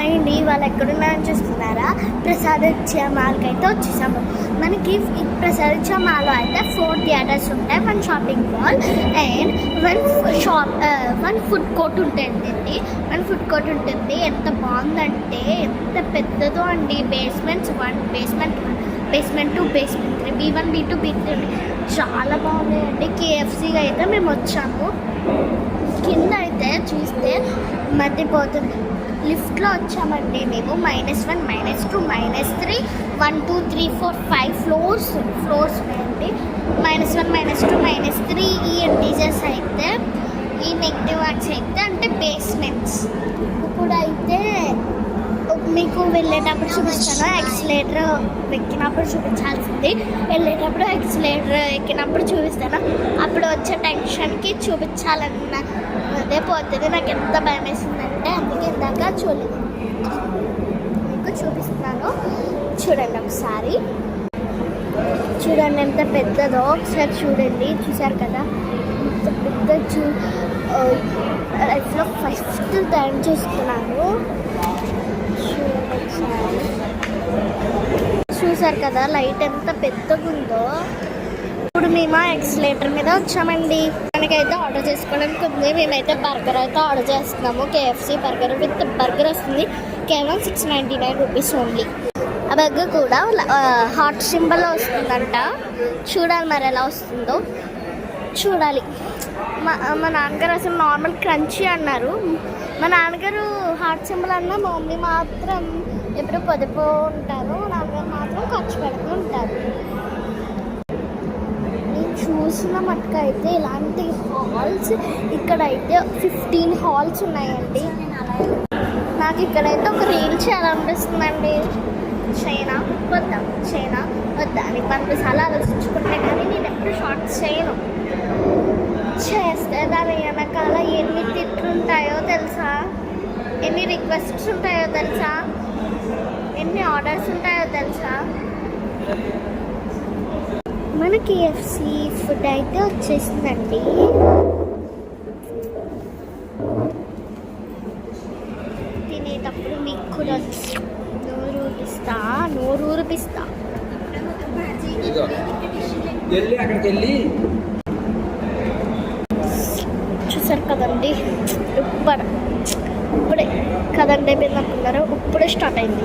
Hi అండి, వాళ్ళు ఎక్కడున్నారని చూస్తున్నారా? ప్రసాదిత్య మాల్కి అయితే వచ్చేసాము. మనకి ప్రసాదిత్య మాల్లో అయితే 4 థియేటర్స్ ఉంటాయి, 1 shopping mall and 1 food court ఉంటుంది. 1 ఫుడ్ కోర్ట్ ఉంటుంది. ఎంత బాగుందంటే ఎంత పెద్దదో అండి. Basements 1, basement 2, basement 3, B1, B2, B3 చాలా బాగున్నాయండి. KFCగా అయితే మేము వచ్చాము. కింద అయితే చూస్తే మధ్యపోతుంది. లిఫ్ట్లో వచ్చామండి మేము. -1, -2, -3, 1, 2, 3, 4, 5 ఫ్లోర్స్ ఉన్నాయండి. -1, -2, -3 ఈ ఇంటీజర్స్ అయితే, ఈ నెగిటివ్ వర్డ్స్ అయితే అంటే బేస్మెంట్స్. ఇప్పుడైతే మీకు వెళ్ళేటప్పుడు చూపిస్తాను. ఎక్సిలేటర్ ఎక్కినప్పుడు చూపించాల్సింది, వెళ్ళేటప్పుడు ఎక్సిలేటర్ ఎక్కినప్పుడు చూపిస్తాను. అప్పుడు వచ్చే టెన్షన్కి చూపించాలన్న అదే పోతుంది. నాకు ఎంత భయం వేసిందంటే అందుకే ఇందాక చూడలేదు. మీకు చూపిస్తున్నాను, చూడండి ఒకసారి. చూడండి ఎంత పెద్దదో ఒకసారి చూడండి. చూసారు కదా ఎంత పెద్ద. లైఫ్లో ఫస్ట్ టైం చూస్తున్నాను. చూసారు కదా లైట్ ఎంత పెద్దగా ఉందో. ఇప్పుడు మేము ఎక్సిలేటర్ మీద వచ్చామండి. మనకైతే ఆర్డర్ చేసుకోవడానికి ఉంది. మేమైతే బర్గర్ అయితే ఆర్డర్ చేస్తున్నాము. KFC బర్గర్ విత్ బర్గర్ వస్తుంది. కేవలం 699 రూపీస్ ఓన్లీ. ఆ బర్గర్ కూడా హార్ట్ సింబల్లో వస్తుందంట. చూడాలి మరి ఎలా వస్తుందో చూడాలి. మా నాన్నగారు అసలు నార్మల్ క్రంచీ అన్నారు. మా నాన్నగారు హార్ట్ సింబల్ అన్నా, మా మమ్మీ మాత్రం ఎప్పుడు పొదుపు ఉంటారు. నాన్నగారు మాత్రం ఖర్చు పెడుతూ ఉంటారు. నేను చూసిన మట్టుకు అయితే ఇలాంటి హాల్స్ ఇక్కడైతే 15 హాల్స్ ఉన్నాయండి. నాకు ఇక్కడైతే ఒక రీల్ చేయాలనిపిస్తుందండి. చైనా వద్దా అని 10 సార్లు ఆలోచించుకుంటే కానీ నేను ఎప్పుడు షార్ట్స్ చేయను. చేస్తే దాని వెనకాల ఎన్ని తిట్లు ఉంటాయో తెలుసా, ఎన్ని రిక్వెస్ట్స్ ఉంటాయో తెలుసా, ఎన్ని ఆర్డర్స్ ఉంటాయో తెలుసా. మన KFC ఫుడ్ అయితే వచ్చేసిందండి. తినేటప్పుడు మీకు కూడా నోరు ఊరిపిస్తా. చూసారు కదండి, ఇప్పుడే కదండి మీరు అనుకున్నారు. ఇప్పుడే స్టార్ట్ అయింది.